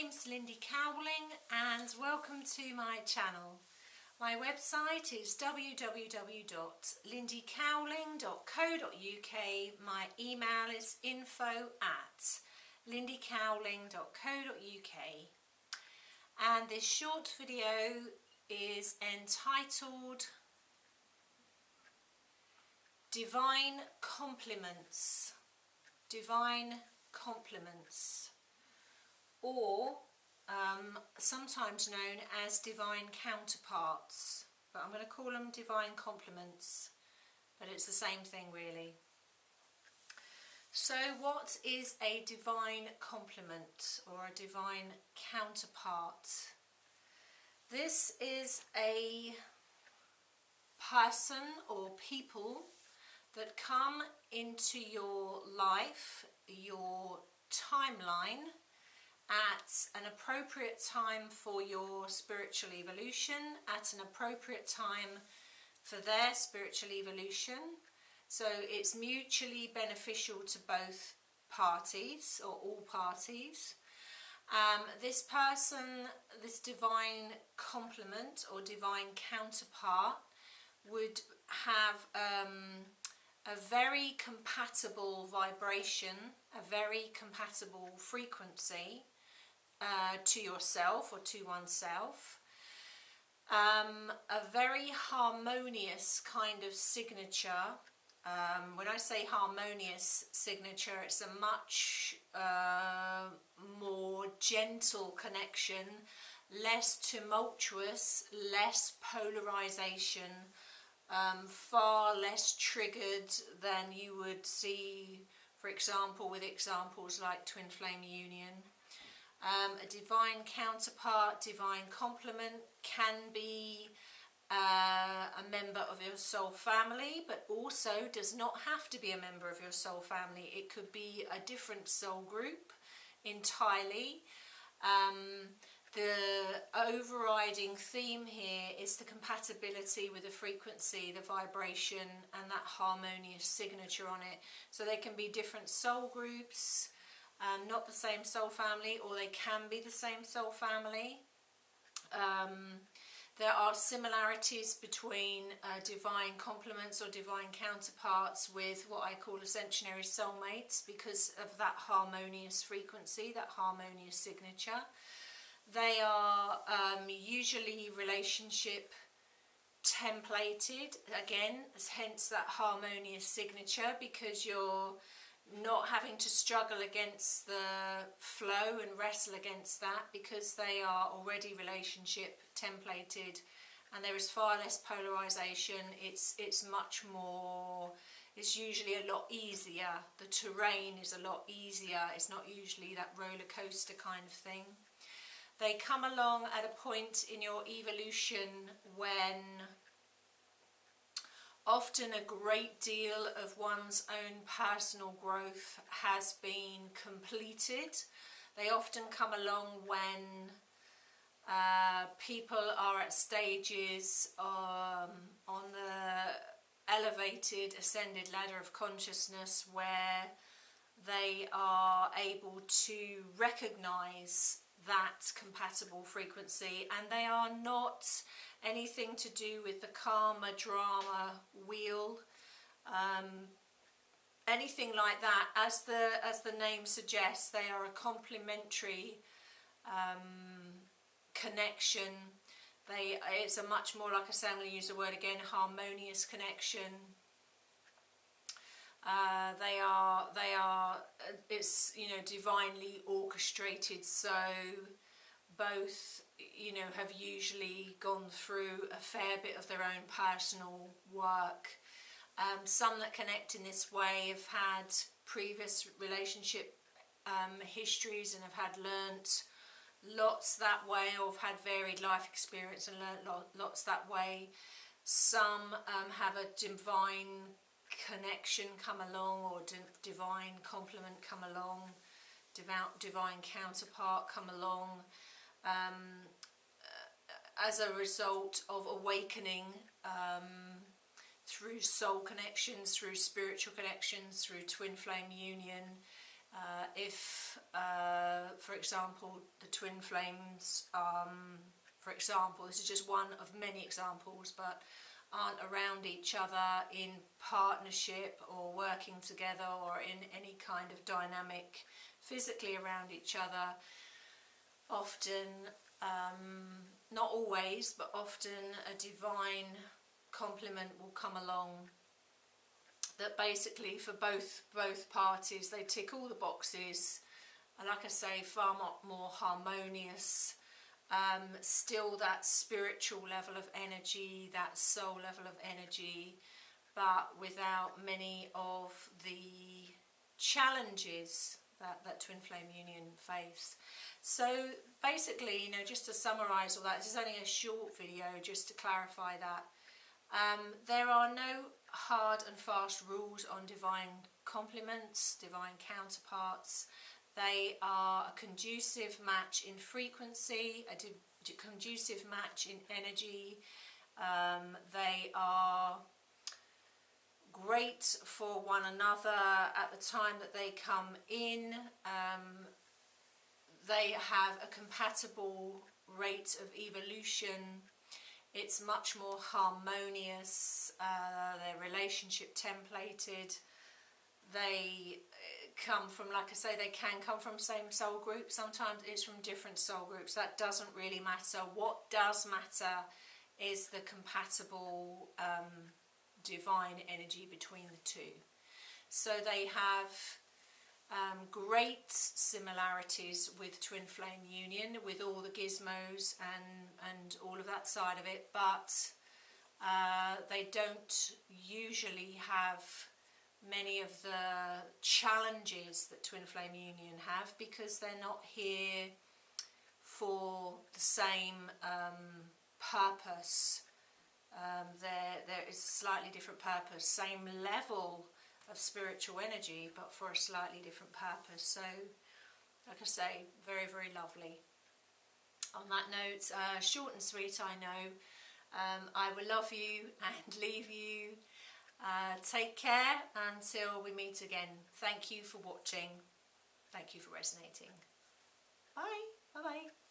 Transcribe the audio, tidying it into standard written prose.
name's Lindy Cowling and welcome to my channel. My website is www.lindycowling.co.uk. My email is info@lindycowling.co.uk. And this short video is entitled Divine Compliments. Divine Compliments, or sometimes known as divine counterparts, but I'm going to call them divine compliments, but it's the same thing really. So what is a divine compliment or a divine counterpart? This is a person or people that come into your life, your timeline, at an appropriate time for your spiritual evolution, at an appropriate time for their spiritual evolution. So it's mutually beneficial to both parties or all parties. This person, this divine complement or divine counterpart would have a very compatible vibration, a very compatible frequency to yourself or to oneself, a very harmonious kind of signature. When I say harmonious signature, it's a much more gentle connection, less tumultuous, less polarization, far less triggered than you would see, for example, with examples like twin flame union. A divine counterpart, divine complement can be a member of your soul family, but also does not have to be a member of your soul family. It could be a different soul group entirely. The overriding theme here is the compatibility with the frequency, the vibration, and that harmonious signature on it. So they can be different soul groups, not the same soul family, or they can be the same soul family. There are similarities between divine complements or divine counterparts with what I call ascensionary soulmates because of that harmonious frequency, that harmonious signature. They are usually relationship templated, again, hence that harmonious signature, because you're not having to struggle against the flow and wrestle against that, because they are already relationship templated and there is far less polarization. It's much more, it's usually a lot easier. The terrain is a lot easier. It's not usually that roller coaster kind of thing. They come along at a point in your evolution when often a great deal of one's own personal growth has been completed. They often come along when people are at stages on the elevated, ascended ladder of consciousness where they are able to recognize that compatible frequency, and they are not anything to do with the karma drama wheel, anything like that. As the name suggests, they are a complementary connection. It's a much more, like I say, I'm going to use the word again, harmonious connection. It's, you know, divinely orchestrated, so both, you know, have usually gone through a fair bit of their own personal work. Some that connect in this way have had previous relationship histories and have had learnt lots that way, or have had varied life experience and learnt lots that way. Some have a divine connection come along, or divine complement come along, divine counterpart come along, as a result of awakening through soul connections, through spiritual connections, through twin flame union, If, for example, the twin flames, for example, this is just one of many examples, but aren't around each other in partnership or working together or in any kind of dynamic physically around each other, often, not always, but often a divine complement will come along that basically for both parties, they tick all the boxes, and like I say, far more harmonious, still that spiritual level of energy, that soul level of energy, but without many of the challenges that twin flame union face. So basically, you know, just to summarise all that, this is only a short video just to clarify that. There are no hard and fast rules on divine complements, divine counterparts. They are a conducive match in frequency, a conducive match in energy. They are great for one another at the time that they come in. They have a compatible rate of evolution. It's much more harmonious, their relationship templated. They come from, like I say, they can come from same soul group. Sometimes it's from different soul groups. That doesn't really matter. What does matter is the compatible divine energy between the two. So they have great similarities with twin flame union, with all the gizmos and all of that side of it, but they don't usually have many of the challenges that twin flame union have, because they're not here for the same purpose. There is a slightly different purpose, same level of spiritual energy, but for a slightly different purpose. So, like I say, very, very lovely. On that note, short and sweet, I know. I will love you and leave you. Take care until we meet again. Thank you for watching. Thank you for resonating. Bye. Bye-bye.